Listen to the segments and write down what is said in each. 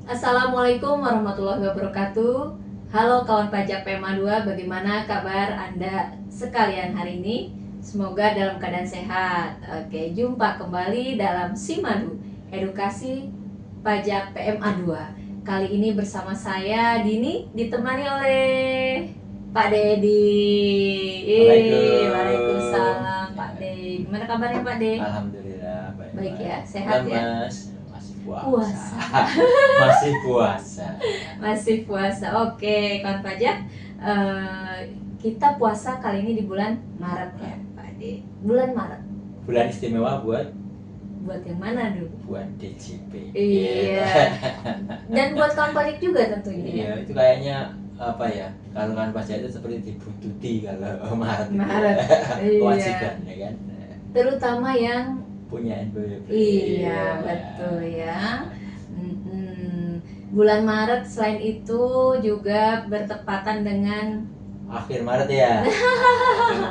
Assalamualaikum warahmatullahi wabarakatuh. Halo kawan pajak PMA 2, bagaimana kabar Anda sekalian hari ini? Semoga dalam keadaan sehat. Oke, jumpa kembali dalam Simadu, edukasi pajak PMA 2. Kali ini bersama saya Dini, ditemani oleh Pak Dedi. Waalaikumsalam Pak De. Gimana kabarnya Pak De? Alhamdulillah Baik ya, sehat ya? Mas, masih Puasa. puasa. Masih puasa. Masih puasa. Oke, kawan pajak, kita puasa kali ini di bulan Maret ya, Pak Ade. Bulan Maret. Bulan istimewa buat Yang mana dulu? buat DJP. Iya. Dan buat kawan pajak juga tentunya. Iya, itu kayaknya apa ya? Kalau kawan pajak itu seperti dibuntuti kalau Maret. Maret. Iya. Kewajiban ya kan. Terutama yang Punya NPWP. iya, betul ya. Bulan Maret selain itu juga bertepatan dengan Akhir Maret ya.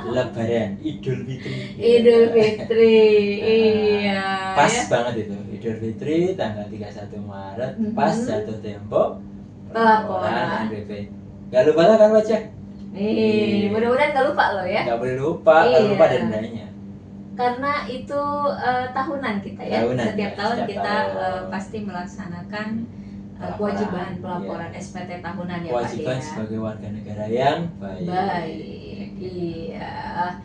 Lebaran, Idul Fitri. Idul Fitri. Iya. Pas ya. banget itu. Idul Fitri tanggal 31 Maret, Mhm. pas jatuh tempo Pelaporan. NPWP. Gak lupa lah kan pajak? Nih, mudah-mudahan gak lupa lo ya. Gak boleh lupa, kalau Iya. lupa dendanya. Karena itu tahunan kita ya. Tahunan, Setiap ya, tahun setiap kita tahun. pasti melaksanakan Pelaporan, kewajiban pelaporan iya. SPT tahunan ya Kewajiban Pak ya. sebagai warga negara yang baik. Baik, iya.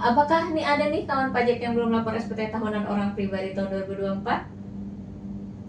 Apakah nih ada nih kawan pajak yang belum lapor SPT tahunan orang pribadi tahun 2024?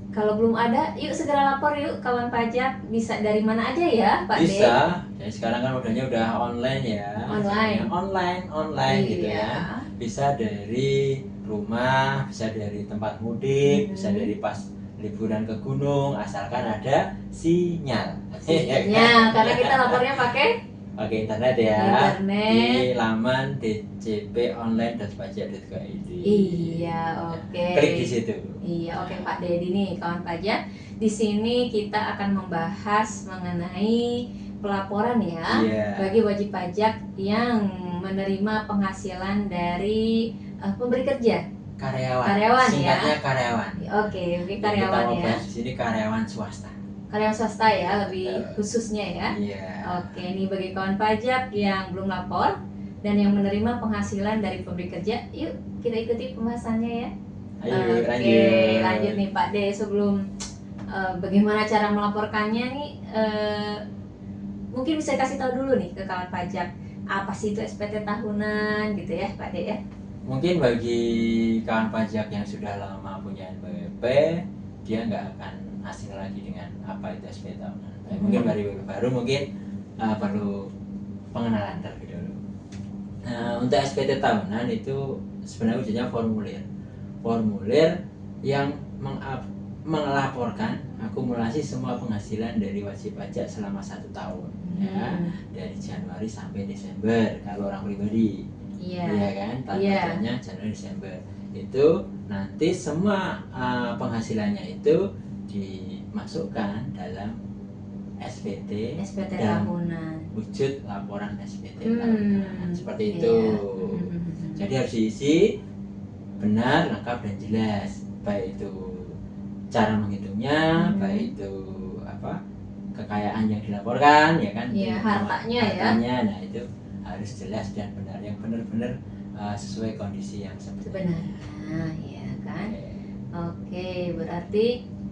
Kalau belum ada, yuk segera lapor yuk kawan pajak. Bisa dari mana aja ya Pak De? Bisa. Ya, sekarang kan modalnya udah online ya. Online. Online gitu Iya. ya. Bisa dari rumah, bisa dari tempat mudik, bisa dari pas liburan ke gunung, asalkan ada sinyal. Ya, karena kita lapornya pakai Pakai internet ya. internet. Di laman dcponline.pajak.go.id. Iya, oke. Klik di situ. Iya, oke Pak Dedi nih kawan pajak. Di sini kita akan membahas mengenai pelaporan ya Iya. bagi wajib pajak yang menerima penghasilan dari pemberi kerja. Karyawan Singkatnya ya. karyawan. Oke, Yang karyawan kita mau ya. bahas di sini karyawan swasta. Karyawan swasta ya, lebih khususnya ya. Iya. Oke, ini bagi kawan pajak yang belum lapor dan yang menerima penghasilan dari pemberi kerja, yuk kita ikuti pembahasannya ya. Ayo Oke, lanjut nih Pak De. Sebelum bagaimana cara melaporkannya nih, mungkin bisa kasih tahu dulu nih ke kawan pajak apa sih itu SPT tahunan gitu ya Pak De ya. Mungkin bagi kawan pajak yang sudah lama punya NPWP, dia nggak akan asing lagi dengan apa itu SPT tahunan. Tapi mungkin bagi baru mungkin perlu pengenalan terlebih dahulu. Untuk SPT tahunan itu sebenarnya wujudnya formulir yang melaporkan akumulasi semua penghasilan dari wajib pajak selama 1 tahun ya, dari Januari sampai Desember kalau orang pribadi. Iya. Iya kan, tahun Iya. pajaknya Januari Desember. Itu nanti semua penghasilannya itu dimasukkan dalam SPT dan tahunan. wujud laporan SPT Hmm, tahunan. Seperti itu. iya. Jadi harus diisi benar, lengkap dan jelas. Baik itu cara menghitungnya, baik itu apa kekayaan yang dilaporkan, ya kan? Iya, hartanya ya. Hartanya, nah itu harus jelas dan benar, yang benar-benar sesuai kondisi yang sebenarnya. Sebenarnya, ya kan? Oke, berarti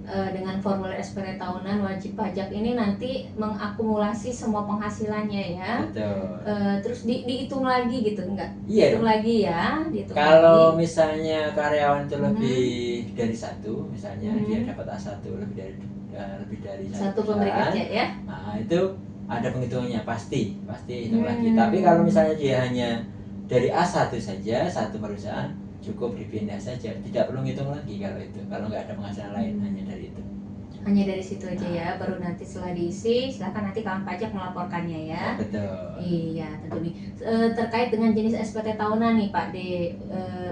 dengan formulir SPT tahunan wajib pajak ini nanti mengakumulasi semua penghasilannya ya. Betul. Terus dihitung lagi gitu enggak? Iya Hitung dong. lagi ya, dihitung Kalau lagi. misalnya karyawan itu lebih dari satu, misalnya dia dapat A1 lebih dari Satu perusahaan, pemberi kerja ya. nah itu ada penghitungannya pasti hitung lagi. Tapi kalau misalnya dia hanya dari A1 saja, satu perusahaan, cukup dipindah saja, tidak perlu ngitung lagi kalau nggak ada penghasilan lain, hanya dari itu. Hanya dari situ aja ya, baru nanti setelah diisi silakan nanti kawan pajak melaporkannya ya. Betul. Iya, tentu nih. Terkait dengan jenis SPT tahunan nih Pak D,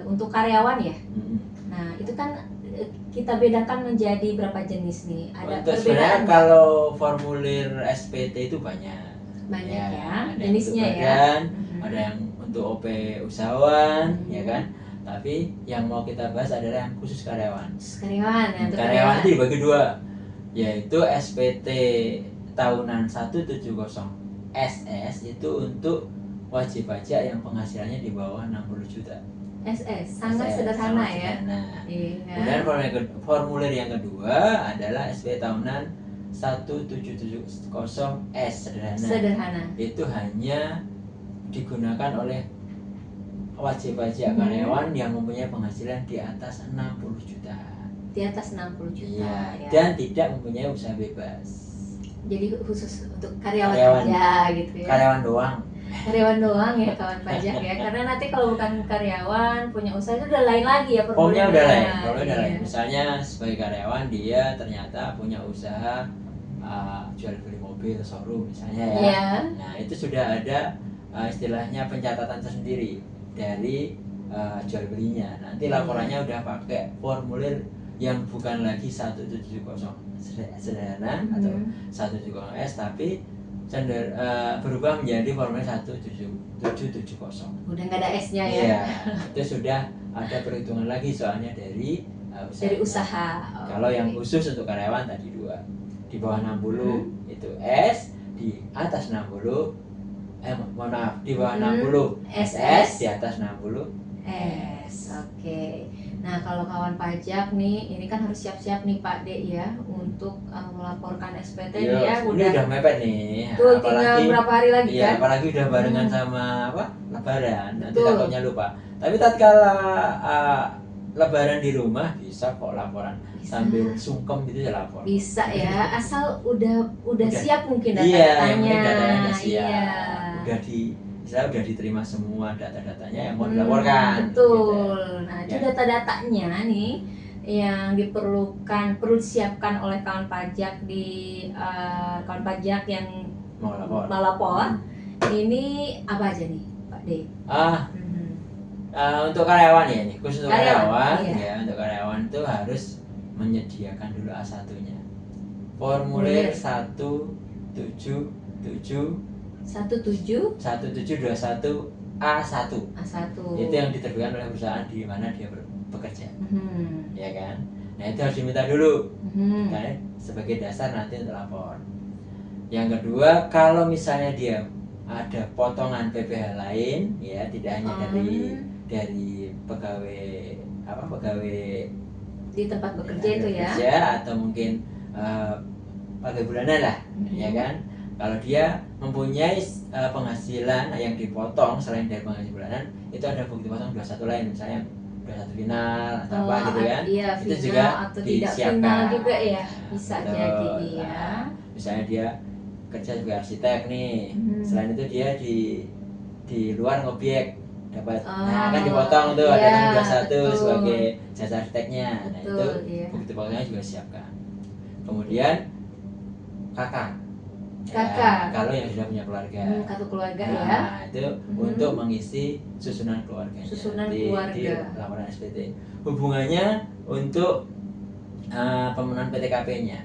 untuk karyawan ya. Nah, itu kan kita bedakan menjadi berapa jenis nih? Ada Untuk sebenarnya perbedaan nggak? kalau formulir SPT itu banyak Banyak ya, ada yang jenisnya untuk ya. badan, ada yang untuk OP usahawan, ya kan, Tapi yang mau kita bahas adalah yang khusus karyawan. Karyawan ya, untuk Karyawan itu dibagi dua, yaitu SPT tahunan 170 SS itu untuk wajib pajak yang penghasilannya di bawah 60 juta. SS sangat SS, sederhana sangat ya. sederhana. Iya. Kemudian formulir yang kedua adalah SPT tahunan 1770S Sederhana. Itu hanya digunakan oleh wajib pajak karyawan yang mempunyai penghasilan di atas 60 juta. Di atas 60 juta Iya, ya. dan tidak mempunyai usaha bebas. Jadi khusus untuk karyawan Karyawan. aja gitu ya. Karyawan doang. Karyawan doang ya kawan pajak ya. Karena nanti kalau bukan karyawan punya usaha itu udah lain lagi ya Formnya udah lain. Formnya udah Iya. lain. Misalnya sebagai karyawan dia ternyata punya usaha jual beli mobil showroom misalnya ya. Iya. Nah, itu sudah ada istilahnya pencatatan tersendiri dari jual belinya. Nanti laporannya udah pakai formulir yang bukan lagi 170 sederhana atau 170S, tapi berubah menjadi formulir 17770. Udah nggak ada S-nya ya. Iya, itu sudah ada perhitungan lagi soalnya dari Dari usaha. Kalau yang khusus untuk karyawan tadi dua, di bawah 60 itu S, di atas 60 mohon maaf, di bawah 60 SS, di atas 60 S. Oke. Nah, kalau kawan pajak nih, ini kan harus siap-siap nih Pak D ya untuk melaporkan SPT nih ya. Ini udah mepet nih. Tuh, tinggal berapa hari lagi iya, kan? apalagi udah barengan sama Lebaran. Nanti Betul. takutnya lupa. Tapi tatkala Lebaran di rumah bisa kok laporan. Bisa. Sambil sungkem gitu ya lapor. Bisa ya, asal udah siap mungkin Iya, yang data-datanya. penting datanya udah siap. Iya. Udah diterima semua data-datanya yang mau dilaporkan. Betul. Gitu. Nah, itu Ya. data-datanya nih yang perlu disiapkan oleh kawan pajak kawan pajak yang Mau lapor. melapor. Ini apa aja nih, Pak D? Untuk karyawan ya nih, khusus untuk Karyawan, karyawan, iya. ya untuk karyawan itu harus menyediakan dulu A1-nya. Formulir 1721 17 A1. A1. Itu yang diterbitkan oleh perusahaan di mana dia bekerja, ya kan? Nah, itu harus diminta dulu, kan? Sebagai dasar nanti untuk lapor. Yang kedua, kalau misalnya dia ada potongan PPh lain, ya tidak hanya dari pegawai di tempat bekerja itu ya. bekerja, atau mungkin pegawai bulanan lah, ya kan? Kalau dia mempunyai penghasilan yang dipotong selain dari penghasilan bulanan, itu ada bukti potong 21 lain, misalnya 21 final atau apa gitu kan? Iya, itu final juga atau tidak disiapkan. final juga ya, bisa Betul. jadi ya. Misalnya dia kerja sebagai arsitek nih, selain itu dia di luar ngobjek dapat, nah kan dipotong tuh, ada iya, kan 21 betul. sebagai jasa arsiteknya. Nah, Betul, itu iya. bukti potongnya juga siapkan. Kemudian kakak. Kakak. Kalau yang sudah punya keluarga. Kartu keluarga ya. Nah, itu untuk mengisi susunan keluarganya. Susunan di keluarga. laporan SPT. Hubungannya untuk pemenuhan PTKP-nya.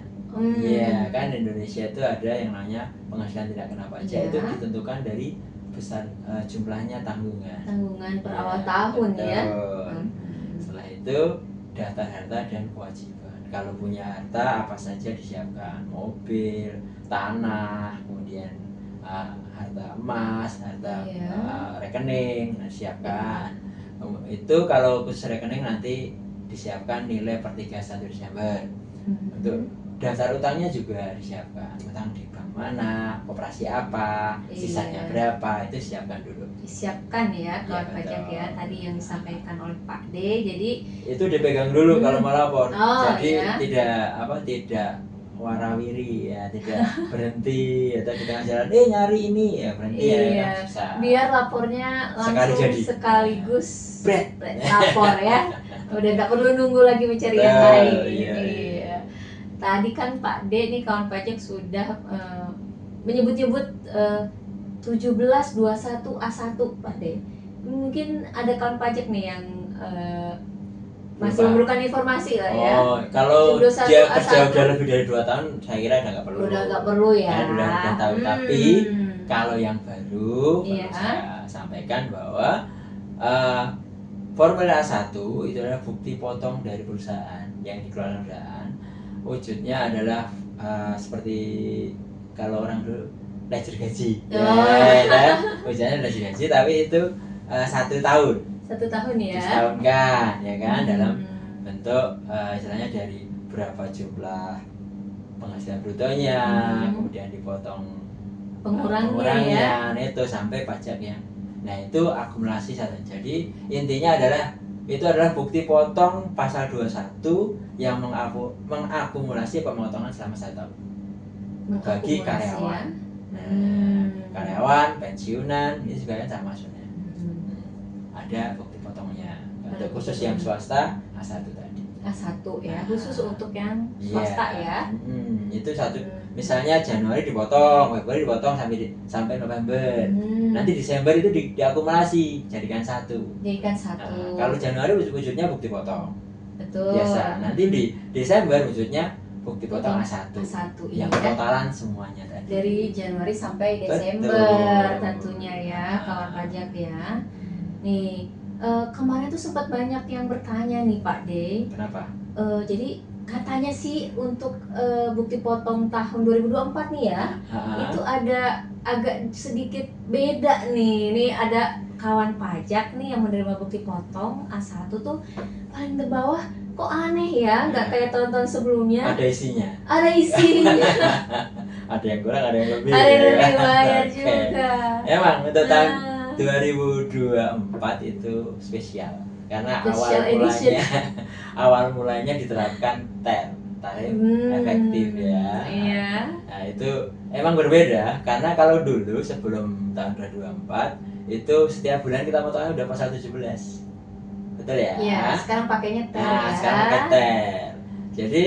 Iya, kan Indonesia itu ada yang namanya penghasilan tidak kena pajak. Iya. Itu ditentukan dari besar jumlahnya tanggungan. Tanggungan per Ya, awal tahun ya. betul. Setelah itu daftar harta dan kewajiban. Kalau punya harta apa saja disiapkan, mobil, tanah, kemudian harta emas, harta rekening, disiapkan. Itu kalau khusus rekening nanti disiapkan nilai per 31 Desember. Untuk daftar utangnya juga disiapkan, utang di bank mana, koperasi apa, sisanya berapa, itu siapkan dulu. Disiapkan ya kawan Iya, pajak betul. ya, tadi yang disampaikan oleh Pak D. Jadi Itu dipegang dulu kalau mau lapor. Oh, Jadi iya. tidak warawiri ya, tidak berhenti atau di tengah jalan nyari ini ya berhenti ya, Iya, kan susah. biar lapornya Sekali langsung jadi. sekaligus Bret. lapor ya. Udah nggak perlu nunggu lagi mencari yang Betul, lain. iya. Tadi kan Pak D nih kawan pajak sudah menyebut-nyebut 1721 A1 Pak D. Mungkin ada kawan pajak nih yang masih Lupa. memerlukan informasi lah ya. Oh, kalau 1721 dia kerja A1. udah lebih dari 2 tahun, saya kira udah nggak perlu. Udah nggak perlu ya. Kan udah tahu. Tapi kalau yang baru Iya. saya sampaikan bahwa Formulir A1 itu adalah bukti potong dari perusahaan yang dikeluarkan perusahaan. Wujudnya adalah seperti kalau orang dulu ledger gaji. Wujudnya ledger gaji, tapi itu 1 tahun. 1 tahun ya. Disetahunkan, ya kan, dalam bentuk istilahnya dari berapa jumlah penghasilan brutonya, kemudian dipotong pengurangan itu sampai pajaknya. Nah itu akumulasi satu. Jadi intinya itu adalah bukti potong pasal 21 yang mengakumulasi pemotongan selama 1 tahun bagi karyawan. Karyawan, pensiunan, ini juga kan sama maksudnya. Ada bukti potongnya. Untuk khusus yang swasta A1 tadi. A1 ya, khusus untuk yang swasta ya. Itu satu. Misalnya Januari dipotong, Februari dipotong sampai November. Nanti Desember itu diakumulasi jadikan 1. Jadikan 1. Kalau Januari wujudnya bukti potong. Betul. Biasa. Nanti di Desember wujudnya bukti potong A1. Yang totalan semuanya tadi. Dari Januari sampai Desember. Betul. Tentunya ya, kawan pajak ya. Nih, kemarin tuh sempat banyak yang bertanya nih Pak D. Kenapa? Jadi katanya sih untuk bukti potong tahun 2024 nih ya, itu ada agak sedikit beda nih. Ini ada kawan pajak nih yang menerima bukti potong A1 tuh paling di bawah, kok aneh ya, nggak kayak tahun-tahun sebelumnya. Ada isinya. Ada isinya. Ada yang kurang, ada yang lebih. Ada yang lebih bayar juga. Emang untuk tahun 2024 itu spesial karena awal mulanya diterapkan tarif efektif ya. Iya. Nah itu emang berbeda karena kalau dulu sebelum tahun 2024 itu setiap bulan kita potongnya udah pasal 17. Betul ya? Iya, sekarang pakainya TER ya. Sekarang pakai TER. Jadi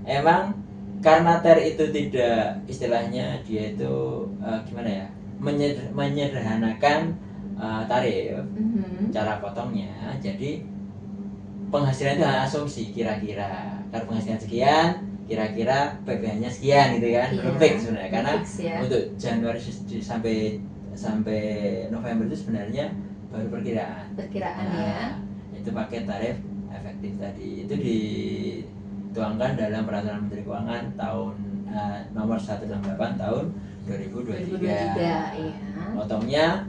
emang karena TER itu tidak, istilahnya dia itu gimana ya, menyederhanakan tarif, cara potongnya. Jadi penghasilan itu hanya asumsi kira-kira. Kalau penghasilan sekian, kira-kira PPh-nya sekian gitu kan. Belum fix sebenarnya karena untuk Januari sampai November itu sebenarnya baru perkiraan ya. Itu pakai tarif efektif tadi. Itu dituangkan dalam Peraturan Menteri Keuangan tahun nomor 168 tahun 2023. Iya. Potongnya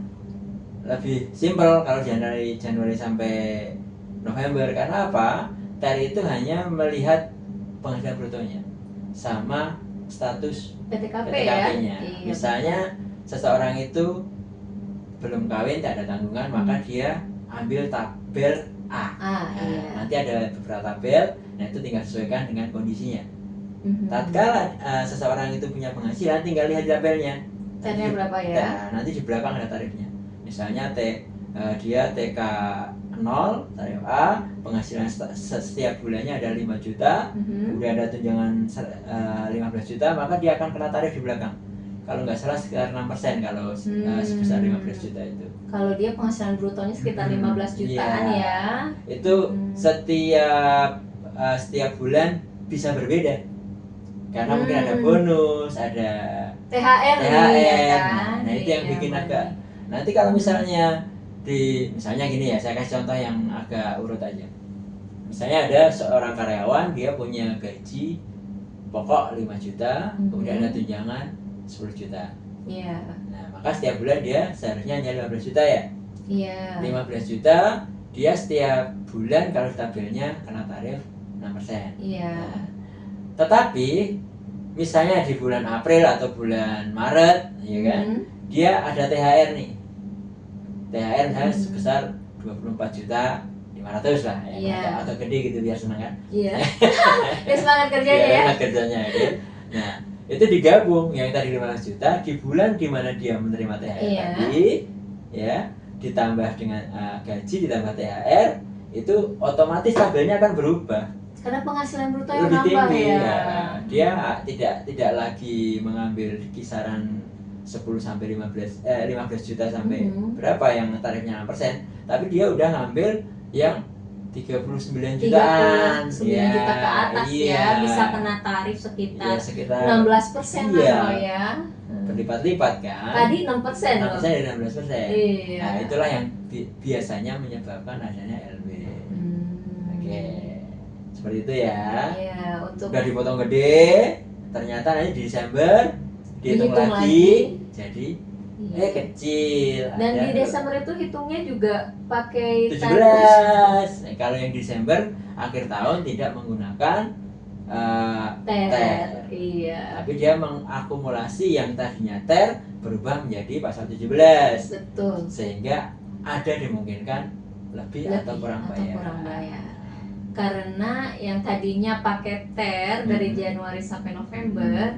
lebih simpel kalau Januari sampai November. Karena apa? TER itu hanya melihat penghasilan brutonya sama status PTKP-nya. Iya. Misalnya seseorang itu belum kawin, tak ada tanggungan, maka dia ambil tabel A. Iya. Nanti ada beberapa tabel, nah itu tinggal sesuaikan dengan kondisinya. Tatkala seseorang itu punya penghasilan, tinggal lihat tabelnya. Tarifnya berapa ya? Nah, nanti di belakang ada tarifnya. Misalnya dia TK 0, tarif A, penghasilan setiap bulannya ada 5 juta, kemudian ada tunjangan 15 juta, maka dia akan kena tarif di belakang. Kalau nggak salah sekitar 6% kalau sebesar 15 juta itu. Kalau dia penghasilan brutonya sekitar 15 jutaan ya. Itu setiap bulan bisa berbeda. Karena mungkin ada bonus, ada THR ya kan? Nah itu yang bikin agak. Nanti kalau misalnya misalnya gini ya, saya kasih contoh yang agak urut aja. Misalnya ada seorang karyawan, dia punya gaji pokok 5 juta, kemudian ada tunjangan 10 juta. Iya. Nah, maka setiap bulan dia seharusnya hanya 15 juta ya. Iya. 15 juta, dia setiap bulan kalau tabelnya kena tarif 6%. Iya. Nah, tetapi misalnya di bulan April atau bulan Maret, ya kan, dia ada THR nih. THR misalnya sebesar 24 juta 500 lah ya, atau gede gitu biar senang kan. Iya. Biar semangat kerjanya ya. Semangat kerjanya ya. Nah, itu digabung yang tadi 15 juta di bulan di mana dia menerima THR tadi ya, ditambah dengan gaji ditambah THR, itu otomatis tabelnya akan berubah. Karena penghasilan bruto yang lebih nambah tinggi ya. Dia tidak lagi mengambil kisaran 10 sampai 15 juta sampai berapa yang tarifnya 6%, tapi dia udah ngambil yang 39 jutaan. 39 juta ke atas ya, bisa kena tarif sekitar 16% ya. Berlipat-lipat kan. Tadi 6% loh. 6% dari 16%. Iya. Nah, itulah yang biasanya menyebabkan adanya LB. seperti itu ya. Iya, untuk Udah dipotong gede, ternyata nanti di Desember dihitung Dihitung lagi, lagi. jadi iya. kecil. Dan Ada di Desember itu hitungnya juga pakai 17. Kalau yang Desember akhir tahun tidak menggunakan ter. Iya. Tapi dia mengakumulasi yang tadinya ter berubah menjadi pasal 17. Betul. Sehingga ada dimungkinkan lebih atau kurang bayar. Karena yang tadinya pakai ter dari Januari sampai November,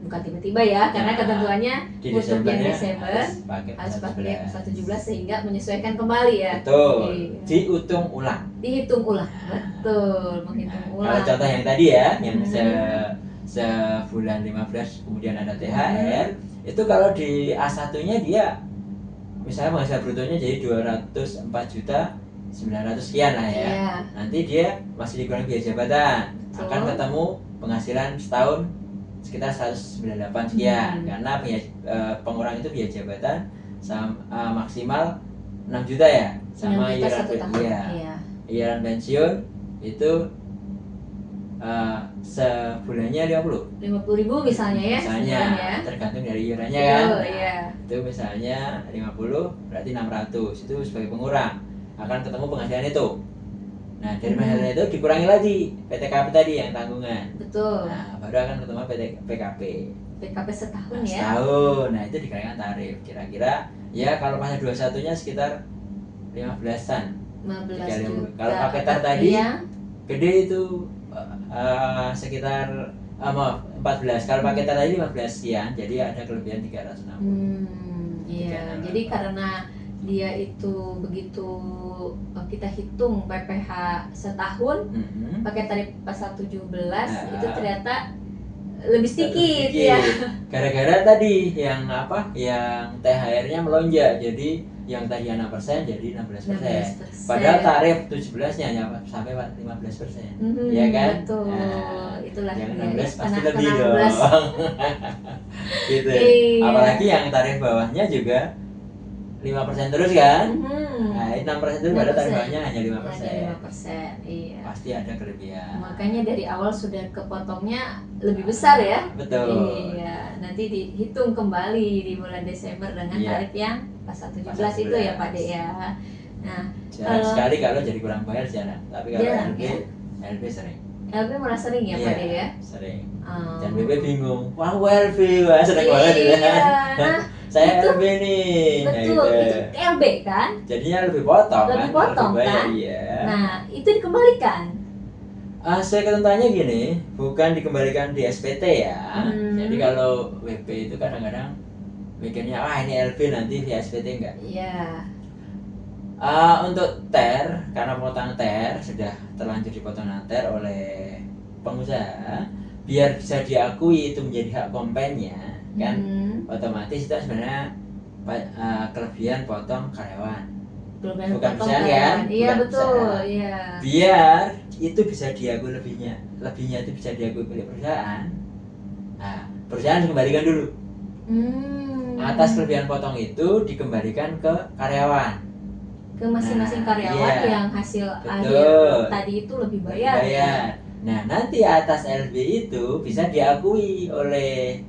bukan tiba-tiba ya, karena ketentuannya di untuk yang Desember Desember harus pakai harus pakai pasal 17 sehingga menyesuaikan kembali ya. Betul. Iya. Dihitung ulang. Dihitung ulang. Betul, menghitung Kalau ulang. contoh yang tadi ya, yang sebulan 15 kemudian ada THR, itu kalau di A1-nya dia misalnya penghasilan brutonya jadi 204.900.000 sekian lah ya. Iya. Nanti dia masih dikurangi biaya jabatan. Betul. Akan ketemu penghasilan setahun sekitar 198 sekian. Karena pengurangan itu biaya jabatan maksimal 6 juta ya. Sama 6 juta 1 tahun. Iya. Iuran pensiun itu sebulannya 50.000 misalnya ya. Misalnya sebulan ya. tergantung dari iurannya kan. Betul, iya. Itu misalnya 50 berarti 600 itu sebagai pengurang. Akan ketemu penghasilan itu. Nah, dari penghasilan itu dikurangi lagi PTKP tadi yang tanggungan. Betul. Nah, baru akan ketemu PKP. PKP setahun ya. Setahun. Nah, itu dikenakan tarif. Kira-kira ya kalau pasal 21-nya sekitar 15-an. 15 juta. Kalau pakai tar tadi iya. gede itu sekitar 14. Kalau pakai tar tadi 15 sekian, jadi ada kelebihan 360. Iya. Jadi karena dia itu begitu kita hitung PPh setahun pakai tarif pasal 17 itu ternyata lebih sedikit ya. Gara-gara tadi yang THR-nya melonjak, jadi yang tadi 6% jadi 16%. Padahal tarif 17-nya hanya sampai 15%. Ya kan? Betul. Nah, itulah yang dia. 16 pasti lebih dong. Gitu. Apalagi yang tarif bawahnya juga 5% terus kan? Nah, 6% terus pada tarif bawahnya hanya 5%. Iya. Pasti ada kelebihan. Makanya dari awal sudah kepotongnya lebih besar ya. Betul. Iya, nanti dihitung kembali di bulan Desember dengan tarif yang pasal 17 itu ya Pak De ya. Nah, jarang sekali kalau jadi kurang bayar jarang. Tapi kalau jarang, LB sering. LB malah sering ya Pak De ya? Sering. Dan BB bingung. Wah, LB wah seneng banget ya. Nah, saya LB nih. Betul, itu LB kan? Jadinya lebih potong lebih potong kan? Iya. Nah, itu dikembalikan. Saya ketentuannya gini, bukan dikembalikan di SPT ya. Jadi kalau WP itu kadang-kadang mikirnya, ini LB nanti di SPT enggak? Iya. Untuk TER, karena pemotongan TER sudah terlanjur dipotong TER oleh pengusaha, biar bisa diakui itu menjadi hak kompennya, kan? Otomatis itu sebenarnya kelebihan potong karyawan. Bukan perusahaan kan? Iya betul, iya. Biar itu bisa diakui lebihnya itu bisa diakui oleh perusahaan. Nah, perusahaan dikembalikan dulu. Atas kelebihan potong itu dikembalikan ke karyawan. Ke masing-masing karyawan yang hasil akhir tadi itu lebih bayar. Nah, nanti atas LB itu bisa diakui oleh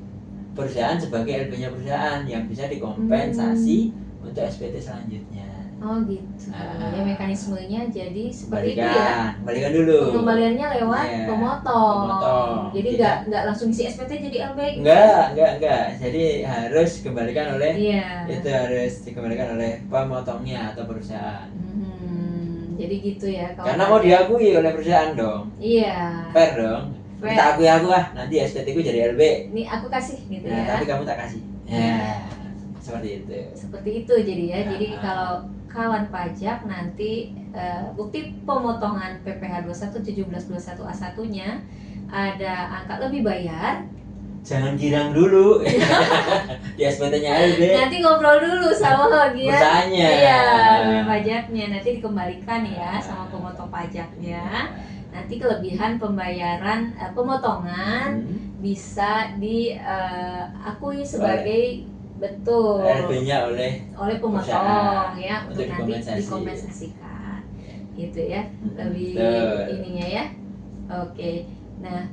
perusahaan sebagai LB-nya perusahaan yang bisa dikompensasi untuk SPT selanjutnya. Oh gitu. Ya mekanismenya jadi seperti itu ya. Kembalikan dulu. Pengembaliannya lewat pemotong. Jadi nggak langsung isi SPT jadi LB. Enggak. Jadi harus dikembalikan oleh itu harus dikembalikan oleh pemotongnya atau perusahaan. Jadi gitu ya. Karena mau diakui oleh perusahaan dong. Iya. Fair dong. Kita akui nanti SPT ku jadi LB. Nih aku kasih gitu ya. Tapi kamu tak kasih. Ya. Seperti itu. Seperti itu jadi ya. Jadi kalau kawan pajak nanti bukti pemotongan PPh 21 17 21 A1-nya ada angka lebih bayar. Jangan girang dulu. Di SPT-nya LB. Nanti ngobrol dulu sama bagian perusahaannya. Iya, pajaknya nanti dikembalikan ya sama pemotong pajaknya. Nanti kelebihan pembayaran pemotongan bisa diakui sebagai betul LB-nya oleh pemotong ya untuk nanti dikompensasi. dikompensasikan. gitu ya, lebih Betul. ininya ya. Oke, nah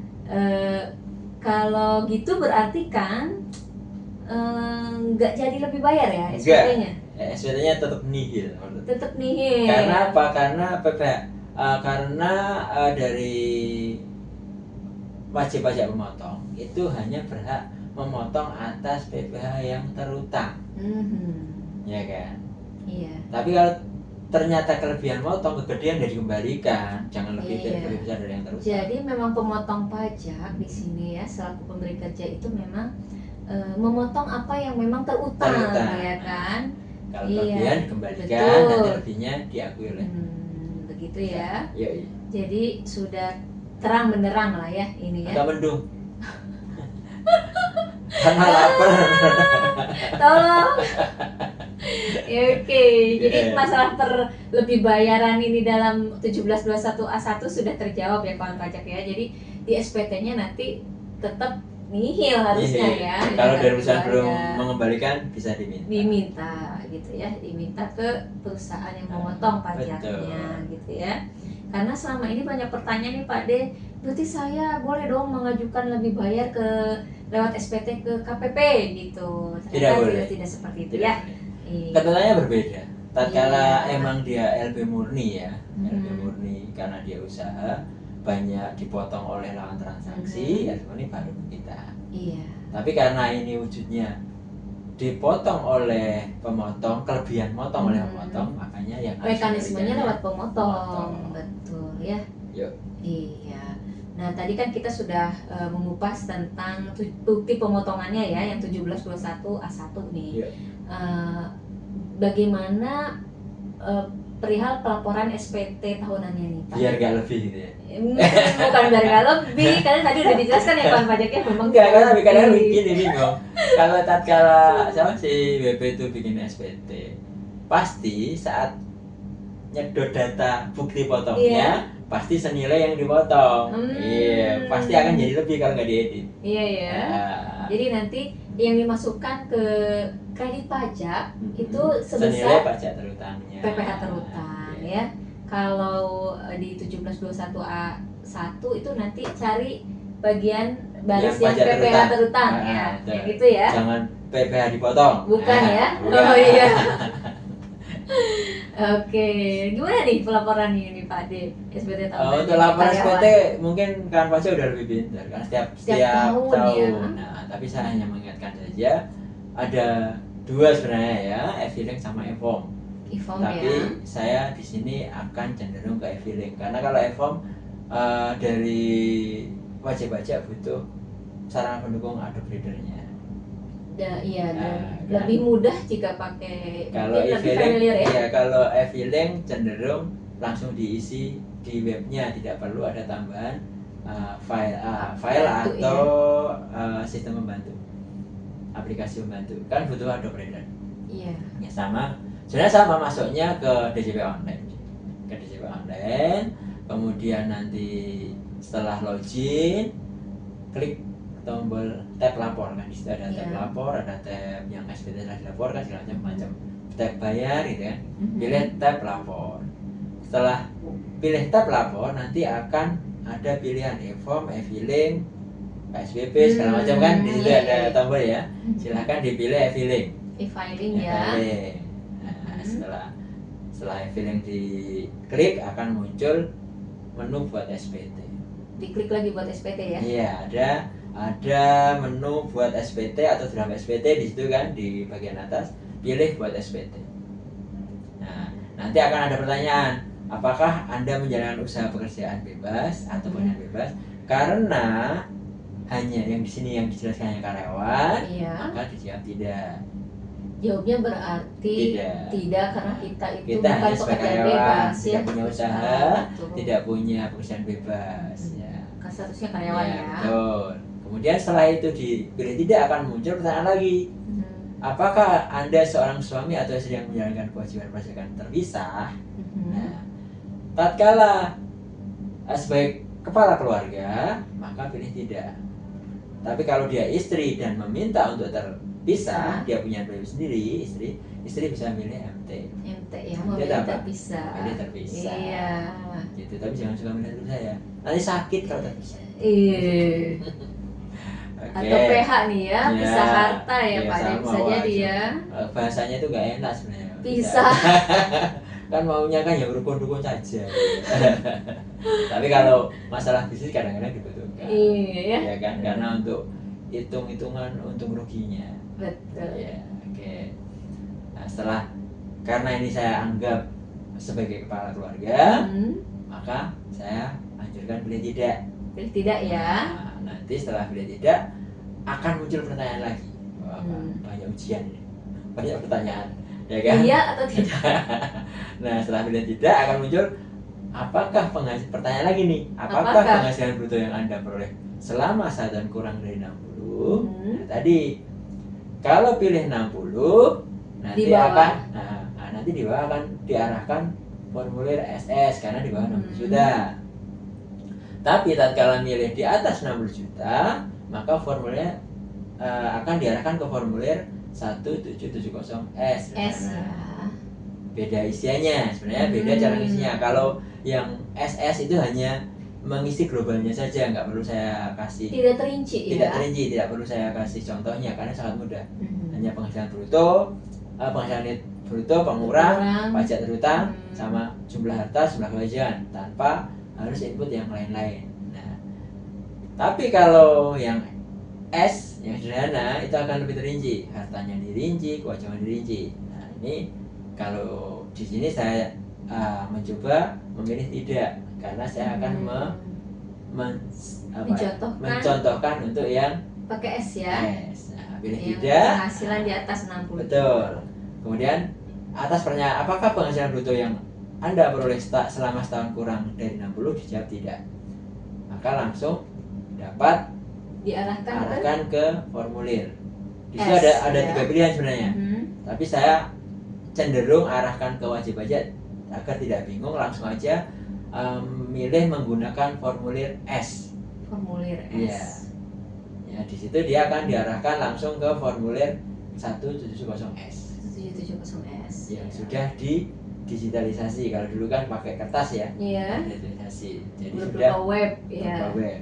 kalau gitu berarti kan nggak jadi lebih bayar ya SPT-nya? SPT-nya tetap nihil. Tetap nihil. Karena apa? Karena karena dari wajib pajak pemotong itu hanya berhak memotong atas PPh yang terutang, ya kan? Iya. Tapi kalau ternyata kelebihan motong, kegedean dari dikembalikan, jangan lebih Iya. besar dari yang terutang. Jadi memang pemotong pajak di sini ya selaku pemberi kerja itu memang memotong apa yang memang terutang. Ya kan? Kalau Iya, kelebihan dikembalikan, betul. nanti lebihnya diakui oleh. Begitu ya. Iya. Jadi sudah terang benderang lah ya ini ya. Agak mendung. Karena lapar. Tolong. Ya, oke. Jadi Yeah. masalah lebih bayaran ini dalam 1721A1 sudah terjawab ya kawan pajak ya. Jadi di SPT-nya nanti tetap nihil harusnya ya. Kalau dari Jangan perusahaan belum bayar. mengembalikan bisa Diminta gitu ya, diminta ke perusahaan yang memotong pajaknya. Betul. Gitu ya. Karena selama ini banyak pertanyaan nih Pak De, berarti saya boleh dong mengajukan lebih bayar ke lewat SPT ke KPP gitu. Tidak boleh. Tidak seperti itu Tidak ya. boleh. Iya. Ketentuannya berbeda. Tatkala Iya. emang dia LB murni ya, LB Mhm. murni karena dia usaha banyak dipotong oleh lawan transaksi, Mhm. LB murni baru kita. Iya. Tapi karena ini wujudnya dipotong oleh pemotong, kelebihan motong oleh pemotong, makanya yang harus Mekanismenya diberikannya lewat pemotong. pemotong. Betul ya. Yuk. Iya. Nah, tadi kan kita sudah mengupas tentang bukti pemotongannya ya yang 1721A1 nih. Yuk. Bagaimana perihal pelaporan SPT tahunannya nih Pak? Biar gak lebih gitu ya. Bukan biar nggak lebih, karena tadi udah dijelaskan ya kawan pajaknya memang Enggak, karena lebih. kadang bikin ini bingung. Kalau tatkala sama si BP itu bikin SPT, pasti saat nyedot data bukti potongnya, pasti senilai yang dipotong. Iya, pasti akan jadi lebih kalau nggak diedit. Iya ya. Nah, Jadi nanti yang dimasukkan ke kredit pajak itu senilai sebesar pajak terutangnya. PPh terutang ya. Kalau di 1721A1 itu nanti cari bagian baris yang pajak PPh terutang ya. betul. Yang gitu ya. Jangan PPh dipotong. Bukan ya? Bukan. Oh iya. Oke, gimana nih pelaporannya ini Pak D? SPT tahunan. Untuk laporan karyawan. SPT mungkin kan pajak udah lebih pintar kan setiap tahun ya. Nah, tapi saya hanya mengingatkan saja ada dua sebenarnya ya, e-filing sama e-form. E-form Tapi ya. saya di sini akan cenderung ke e-filing karena kalau e-form dari wajib pajak butuh sarana pendukung Adobe Reader-nya. Iya, Nah, lebih mudah jika pakai Kalau mungkin lebih e-filing, familiar ya. ya kalau e-filing cenderung langsung diisi di webnya, tidak perlu ada tambahan file Bantu, atau sistem membantu, aplikasi membantu. Kan butuh Adobe Reader. Iya. Ya sama, sebenarnya sama masuknya ke DJP online, kemudian nanti setelah login klik tombol tab lapor, kan di situ ada tab Iya. lapor, ada tab yang SPT telah dilaporkan segala macam tab bayar gitu kan. Mhm. Pilih tab lapor. Setelah pilih tab lapor nanti akan ada pilihan e-form, e-filing, PSBB segala macam kan, di situ Iya, ada iya. tombol ya. Silahkan dipilih e-filing. E-filing ya. E-filing. Nah, setelah e-filing diklik akan muncul menu buat SPT. Diklik lagi buat SPT ya. Iya, ada menu buat SPT atau draft SPT di situ kan, di bagian atas pilih buat SPT. Nah, nanti akan ada pertanyaan, apakah Anda menjalankan usaha pekerjaan bebas atau pekerjaan bebas? Karena hanya yang di sini yang dijelaskan hanya karyawan, Iya. maka dijawab tidak. Jawabnya berarti tidak karena kita itu Kita bukan hanya sebagai pekerjaan karyawan, bebas ya. tidak punya usaha, Betul. tidak punya pekerjaan bebas ya. Kan statusnya karyawan ya. Betul. Kemudian setelah itu dipilih tidak akan muncul pertanyaan lagi. Mhm. Apakah Anda seorang suami atau istri yang menjalankan kewajiban perpajakan terpisah? Mhm. Nah, tatkala sebagai kepala keluarga, maka pilih tidak. Tapi kalau dia istri dan meminta untuk terpisah, dia punya bayi sendiri, istri, istri bisa milih MT. MT ya, Itu memilih apa? terpisah. Milih terpisah. Iya. Gitu, tapi jangan suka milih terpisah ya. Nanti sakit kalau terpisah. Iya. Oke. Atau PH nih ya, Ya, pisah harta ya ya, Pak, sama, bisa wah, jadi ya. Bahasanya itu gak enak sebenarnya. Pisah. Kan maunya kan ya rukun-rukun saja. Tapi kalau masalah bisnis kadang-kadang dibutuhkan. Iya. Ya kan, karena untuk hitung-hitungan untung ruginya. Betul. Ya, oke. Nah, karena ini saya anggap sebagai kepala keluarga, maka saya anjurkan pilih tidak. Pilih tidak ya. Nah, nanti setelah pilih tidak akan muncul pertanyaan lagi. Wah, banyak ujian ini. Banyak pertanyaan, ya kan? Iya atau tidak? Nah, setelah pilih tidak akan muncul pertanyaan lagi nih. Apakah penghasilan bruto yang Anda peroleh selama 1 tahun kurang dari 60? Nah, tadi kalau pilih 60 nanti di bawah. Nanti di bawah akan diarahkan formulir SS karena di bawah 60 juta. Tapi tatkala milih di atas 60 juta, maka formulirnya akan diarahkan ke formulir 1770S. S ya. Beda isiannya, sebenarnya beda cara ngisinya. Kalau yang SS itu hanya mengisi globalnya saja, nggak perlu saya kasih. Tidak terinci Tidak ya. terinci, tidak perlu saya kasih contohnya karena sangat mudah. Hanya penghasilan bruto, penghasilan net bruto, pengurang, pajak terutang, sama jumlah harta, jumlah kewajiban tanpa harus input yang lain-lain. Nah, tapi kalau yang S yang sederhana itu akan lebih terinci, hartanya dirinci, kewajiban dirinci. Nah, ini kalau di sini saya mencoba memilih tidak karena saya akan mencontohkan untuk yang pakai S ya. S. Nah, pilih yang tidak. Penghasilan di atas 60. Betul. Kemudian atas pertanyaan apakah penghasilan bruto yang Anda peroleh selama setahun kurang dari 60, dijawab tidak. Maka langsung dapat diarahkan ke formulir. Di situ ada 3 pilihan sebenarnya. Tapi saya cenderung arahkan ke wajib pajak agar tidak bingung, langsung aja milih menggunakan formulir S. Formulir S. Iya. Ya, di situ dia akan diarahkan langsung ke formulir 1770S. 1770S. Yang sudah digitalisasi. Kalau dulu kan pakai kertas ya. Iya. Digitalisasi. Jadi berupa sudah web ya. web.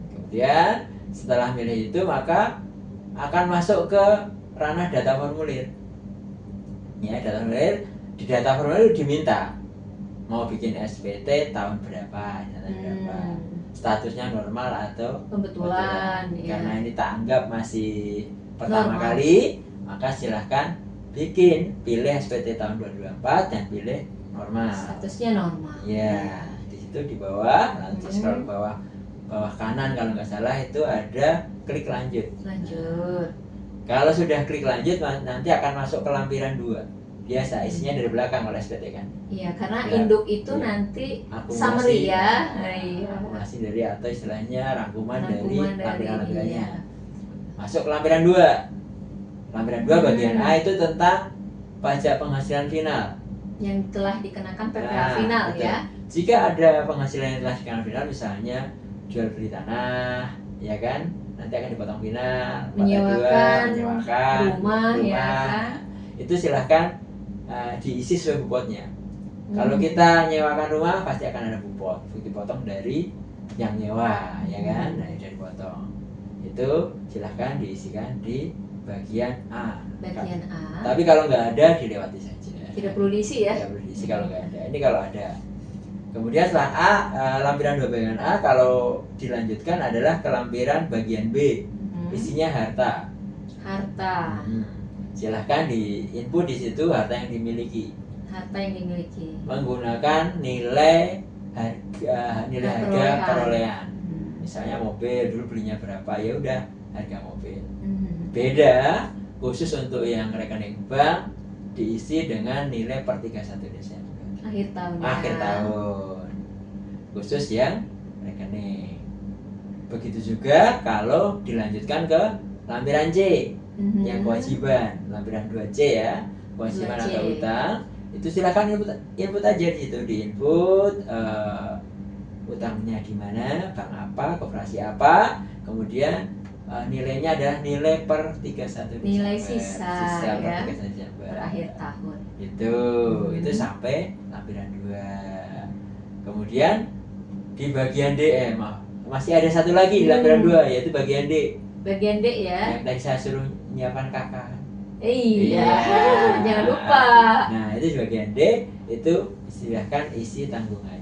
Kemudian setelah milih itu maka akan masuk ke ranah data formulir. Ya, data formulir. Di data formulir diminta mau bikin SPT tahun berapa, statusnya normal atau kebetulan. Karena ini tak anggap masih pertama kali, maka silahkan pilih SPT tahun 2024 dan pilih normal. Statusnya normal. Ya, di situ di bawah, nanti scroll ke bawah kanan kalau nggak salah itu ada klik lanjut. Kalau sudah klik lanjut nanti akan masuk ke lampiran 2. Biasa isinya dari belakang oleh SPT kan. Iya, karena induk itu nanti summary ya. Akumulasi dari atau istilahnya rangkuman dari lampiran-lampirannya. Iya. Masuk ke lampiran 2. Lampiran 2 bagian A itu tentang pajak penghasilan final yang telah dikenakan PPh final betul. Ya. Jika ada penghasilan yang telah dikenakan final, misalnya jual beli tanah, ya kan, nanti akan dipotong final, menyewakan rumah, ya kan? Itu silahkan diisi sesuai bupotnya. Kalau kita nyewakan rumah pasti akan ada bupot, dipotong dari yang nyewa, ya kan, nah itu dipotong. Itu silahkan diisikan di bagian A. Bagian A. Tapi kalau nggak ada dilewati saja. Tidak perlu diisi ya? Tidak perlu diisi kalau nggak ada. Ini kalau ada. Kemudian setelah A, lampiran 2 bagian A kalau dilanjutkan adalah ke lampiran bagian B. Isinya harta. Silahkan di input di situ harta yang dimiliki. Menggunakan nilai harga perolehan. Misalnya mobil dulu belinya berapa, ya udah harga mobil. Beda khusus untuk yang rekening bank diisi dengan nilai per 31 Desember. Akhir tahun. Khusus yang rekening. Begitu juga kalau dilanjutkan ke lampiran C. Yang kewajiban, lampiran 2C ya, kewajiban atau utang, itu silakan input aja di situ, di input utangnya di mana, bank apa, koperasi apa, kemudian nilainya adalah nilai per 31 Nilai Desember. sisa, per ya. 31 Desember. Berakhir tahun. Itu sampai lampiran 2. Kemudian di bagian D, masih ada satu lagi di lampiran 2, yaitu bagian D. Bagian D ya. Yang tadi saya suruh nyiapkan kakak. Iya. Jangan lupa. Nah, itu di bagian D itu silahkan isi tanggungannya.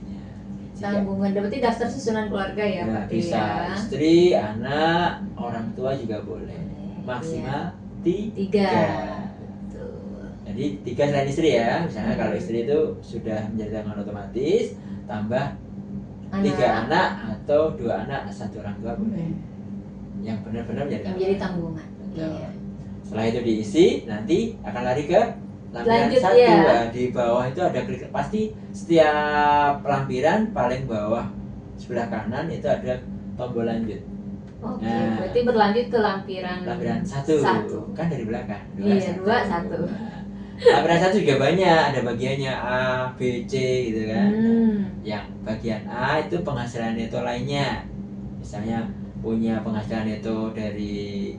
Tanggungan berarti daftar susunan keluarga ya, Nah, Pak bisa ya. istri, anak, orang tua juga boleh. Maksimal 3. Betul. Jadi 3 selain istri ya. Misalnya kalau Hmm. istri itu sudah menjadi tanggungan otomatis, tambah 3 Anak. anak atau 2 anak, 1 orang tua boleh. Yang benar-benar menjadi Yang menjadi tanggungan. Betul. Iya. Setelah itu diisi, nanti akan lari ke lampiran Lanjut, 1. ya. Nah, di bawah itu ada klik, pasti setiap lampiran paling bawah sebelah kanan itu ada tombol lanjut. Oke, Nah. berarti berlanjut ke lampiran Lampiran 1 kan dari belakang. Iya, 2, 1. Lampiran 1 juga banyak, ada bagiannya A, B, C gitu kan. Yang bagian A itu penghasilan neto lainnya. Misalnya punya penghasilan neto dari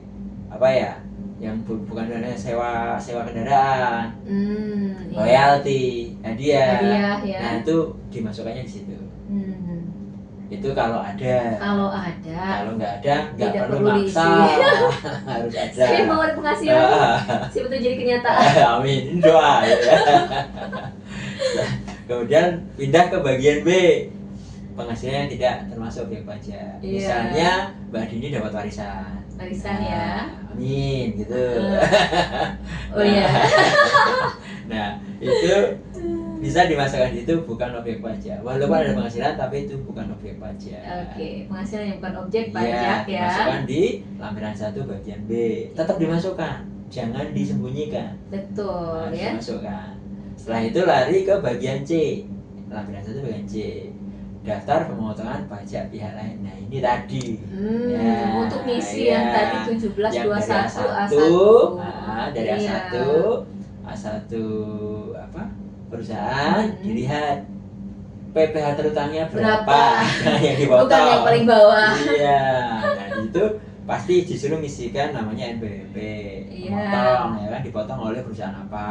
apa ya? Yang bukan dari sewa kendaraan, Iya. royalti, hadiah. Hadiah, ya. Nah, itu dimasukkannya di situ. Hmm. Itu kalau ada. Kalau ada, Kalau nggak ada, nggak Tidak perlu perlu maksa. diisi. Harus ada. saya mau ada penghasilan siapa tuh jadi kenyataan. Amin, ini doa ya. Kemudian pindah ke bagian B, penghasilan yang tidak termasuk objek pajak. Iya. Misalnya Mbak Dini dapat warisan. Warisan ya. Amin, gitu. Oh iya. Nah, itu bisa dimasukkan itu bukan objek pajak. Walaupun ada penghasilan, tapi itu bukan objek pajak. Oke, penghasilan yang bukan objek Iya, pajak ya. dimasukkan di lampiran 1 bagian B. Tetap dimasukkan, jangan disembunyikan. Betul Harus ya. dimasukkan. Setelah itu lari ke bagian C. Lampiran 1 bagian C. Daftar pemotongan pajak pihak lain. Nah, ini tadi. Ya, Untuk misi iya. yang tadi 1721 Yang dari A1. dari Iya. A1 apa? Perusahaan dilihat PPh terutangnya berapa yang dipotong. Bukan yang paling bawah. Iya. Nah, di situ pasti disuruh ngisikan namanya NPWP. Iya. Potong ya kan, dipotong oleh perusahaan apa,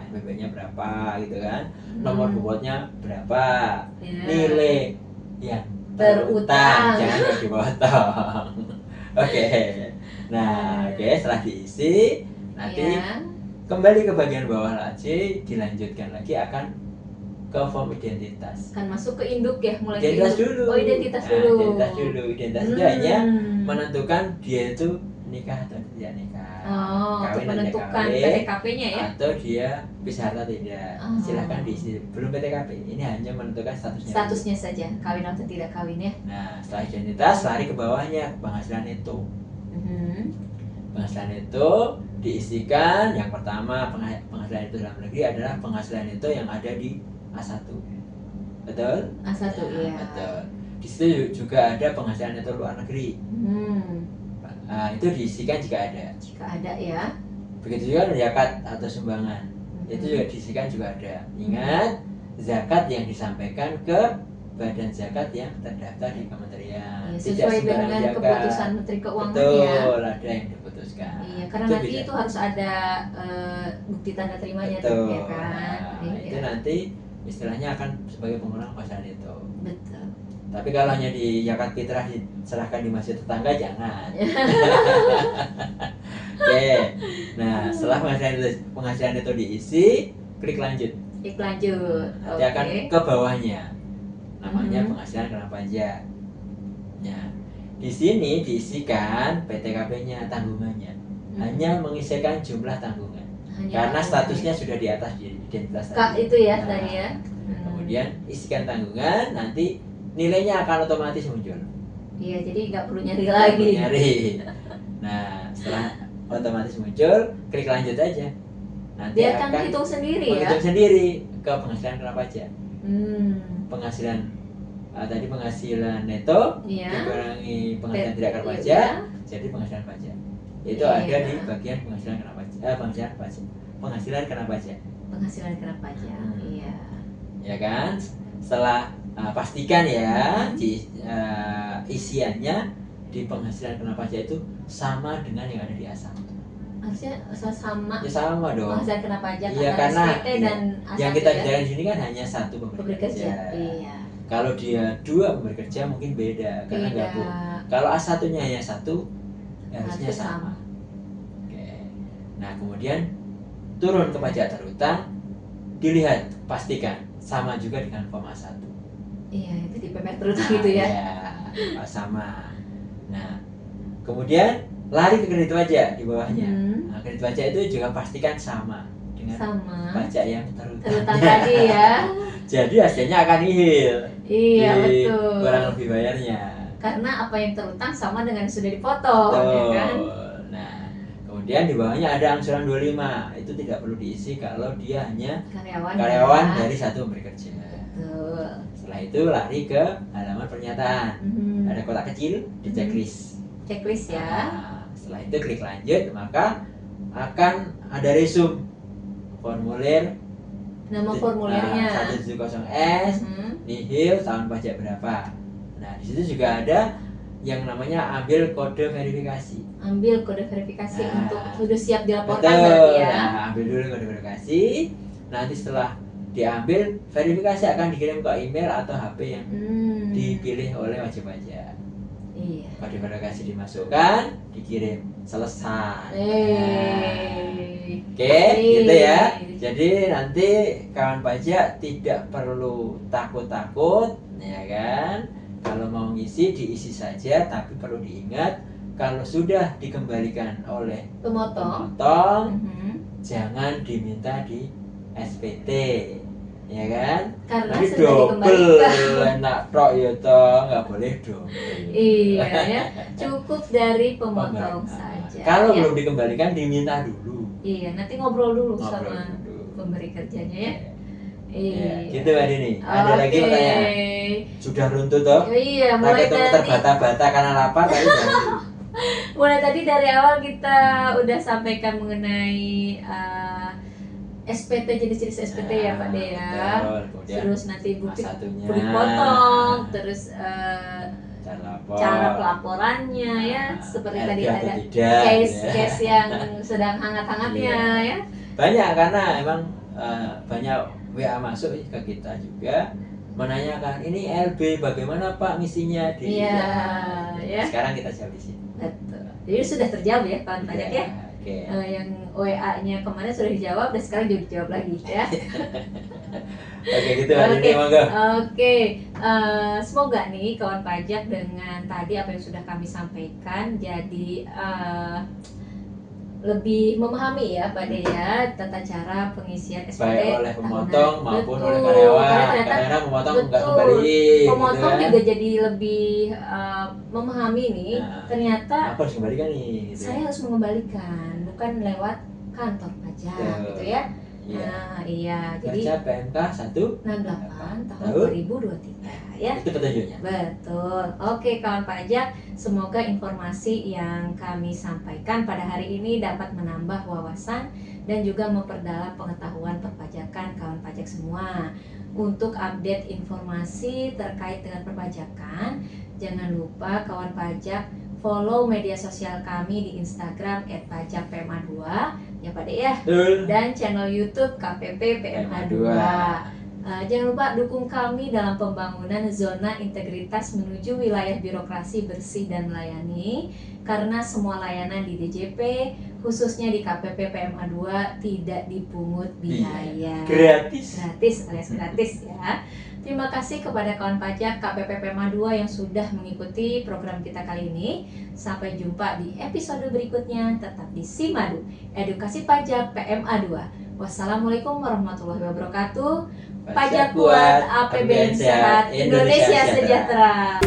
NPWP-nya berapa gitu kan. Nomor bobotnya berapa. Iya. Nilai yang Terutang. jangan yang dipotong. Oke. Nah, oke, setelah diisi nanti Iya. kembali ke bagian bawah lagi, dilanjutkan lagi akan ke form identitas. Kan masuk ke induk ya, mulai ke Identitas induk. dulu. Oh, identitas Nah, dulu. Identitas itu hanya menentukan dia itu nikah atau tidak nikah. Oh, untuk Kawin atau menentukan tidak kawin, PTKP-nya ya. atau dia pisah harta tidak. Oh. Silahkan diisi. Belum PTKP. Ini hanya menentukan statusnya. Statusnya saja, kawin atau tidak kawin ya. Nah, setelah identitas lari ke bawahnya, penghasilan neto. Penghasilan neto diisikan. Yang pertama, penghasilan neto dalam negeri adalah penghasilan neto yang ada di A1. Betul? A1 Nah, iya. betul. Di situ juga ada penghasilan neto luar negeri. Itu diisikan jika ada. Jika ada ya. Begitu juga zakat atau sumbangan. Itu juga diisikan juga ada. Ingat, zakat yang disampaikan ke badan zakat yang terdaftar di kementerian. Iya, Tidak sesuai sembarang dengan zakat. keputusan Menteri Keuangan ya. Betul, ada yang diputuskan. Iya, karena Itu nanti bisa. itu harus ada bukti tanda terimanya tuh Betul. ya kan. Nah, itu Iya. nanti istilahnya akan sebagai pengurangan penghasilan itu. Betul. Tapi kalau hanya di zakat fitrah diserahkan di masjid tetangga jangan. Oke. Nah, setelah penghasilan itu diisi, klik lanjut. Klik lanjut. Nanti akan ke bawahnya. Namanya Mhm. penghasilan kena pajak. Ya. Di sini diisikan PTKP-nya, tanggungannya. Hanya mengisikan jumlah tanggungan. Hanya Karena tanggungan. statusnya sudah di atas di identitas Kak, tadi. itu ya Nah, tadi ya. Kemudian isikan tanggungan, nanti nilainya akan otomatis muncul. Iya, jadi nggak perlu nyari Nggak lagi. perlu nyari. Nah, setelah otomatis muncul, klik lanjut aja. Nanti Dia akan hitung sendiri ya. menghitung sendiri ke penghasilan kena pajak. Penghasilan tadi penghasilan neto Iya. dikurangi penghasilan tidak kena Iya. pajak, jadi penghasilan pajak. Itu Iya. ada di bagian penghasilan kena pajak. Penghasilan kena pajak. Penghasilan kena pajak. Iya. Ya kan? Setelah pastikan ya di isiannya di penghasilan kena pajak itu sama dengan yang ada di A1. Harusnya sama Ya sama dong. penghasilan kena pajak Iya, antara karena SPT dan A1 yang kita ya. bicara di sini kan hanya satu pemberi Pemberi kerja. kerja. Iya. Kalau dia 2 pemberi kerja mungkin beda karena Beda. gabung. Kalau A1-nya hanya 1 harusnya Harusnya sama. Oke. Nah, kemudian turun ke pajak terhutang, dilihat pastikan sama juga dengan form A1. Iya, itu di PPR terutama gitu ya. Ya, sama. Nah, kemudian lari ke kredit pajak di bawahnya. Nah, kredit pajak itu juga pastikan sama dengan Sama pajak yang terhutang. terutama tadi ya. Jadi hasilnya akan nihil. Iya, Di betul. kurang lebih bayarnya. Karena apa yang terutang sama dengan yang sudah dipotong, ya Betul. kan? Nah, kemudian di bawahnya ada angsuran 25. Itu tidak perlu diisi kalau dia hanya karyawan ya. dari satu pemberi kerja. Betul. Setelah itu lari ke halaman pernyataan. Mhm. Ada kotak kecil di checklist. Checklist ya. Nah, setelah itu klik lanjut, maka akan ada resume formulir Nama formulirnya. 170S Mhm. nihil tahun pajak berapa. Nah, di situ juga ada yang namanya ambil kode verifikasi. Ambil kode verifikasi Nah, untuk sudah siap dilaporkan Betul. berarti ya. Nah, ambil dulu kode verifikasi. Nanti setelah diambil, verifikasi akan dikirim ke email atau HP yang dipilih oleh wajib pajak. Iya. Kode verifikasi dimasukkan, dikirim, selesai. Oke, gitu ya. Jadi nanti kawan pajak tidak perlu takut-takut, ya kan? Kalau mau ngisi diisi saja, tapi perlu diingat kalau sudah dikembalikan oleh Pemotong. pemotong, Mhm. jangan diminta di SPT, ya kan? Karena Nanti sudah double, dikembalikan. enak tok ya toh, nggak boleh double. Iya ya, cukup dari pemotong Nah, saja. kalau ya. belum dikembalikan diminta dulu. Iya, nanti ngobrol dulu Ngobrol sama dulu. pemberi kerjanya ya. Ya, Iya. gitu Mbak Dini. Ada lagi pertanyaan? Sudah runtuh toh? Iya, Tak mulai ketemu dari terbata-bata karena lapar tapi jangan. mulai tadi dari awal kita udah sampaikan mengenai SPT, jenis-jenis SPT ya Pak De ya. Betul. Kemudian Terus nanti bukti satunya potong, terus cara lapor, cara pelaporannya ya, seperti LG tadi atau ada tidak, case yang sedang hangat-hangatnya ya. Banyak karena emang banyak WA masuk ke kita juga menanyakan ini LB bagaimana Pak misinya di Iya, ya. Sekarang kita jawab di sini. Betul. Jadi sudah terjawab ya kawan pajak ya. Oke. Yang WA-nya kemarin sudah dijawab dan sekarang juga dijawab lagi ya. Oke gitu Mbak Dini, monggo. Oke, semoga nih kawan pajak dengan tadi apa yang sudah kami sampaikan jadi lebih memahami ya Pak De ya tata cara pengisian SPT Baik oleh pemotong tahunan. maupun Betul. oleh karyawan. Karena ternyata Kadang-kadang pemotong nggak betul. kembali. Pemotong gitu kan. juga jadi lebih memahami nih. Nah, Ternyata Apa harus kembalikan nih? Gitu. saya harus mengembalikan bukan lewat kantor pajak Betul. gitu ya. Iya. Nah, iya. Jadi Kerja PMK 1 68 tahun Tahun 2023 ya. itu petunjuknya. Betul. Oke kawan pajak, semoga informasi yang kami sampaikan pada hari ini dapat menambah wawasan dan juga memperdalam pengetahuan perpajakan kawan pajak semua. Untuk update informasi terkait dengan perpajakan, jangan lupa kawan pajak follow media sosial kami di Instagram @pajakpma2 ya Pak De ya, Betul. dan channel YouTube KPP PMA2. Jangan lupa dukung kami dalam pembangunan zona integritas menuju wilayah birokrasi bersih dan melayani, karena semua layanan di DJP khususnya di KPP PMA2 tidak dipungut biaya. Gratis. Gratis alias gratis ya. Terima kasih kepada kawan pajak KPP PMA2 yang sudah mengikuti program kita kali ini. Sampai jumpa di episode berikutnya, tetap di Simadu, Edukasi Pajak PMA2. Wassalamualaikum warahmatullahi wabarakatuh. Pajak kuat, APBN sehat, Indonesia sejahtera.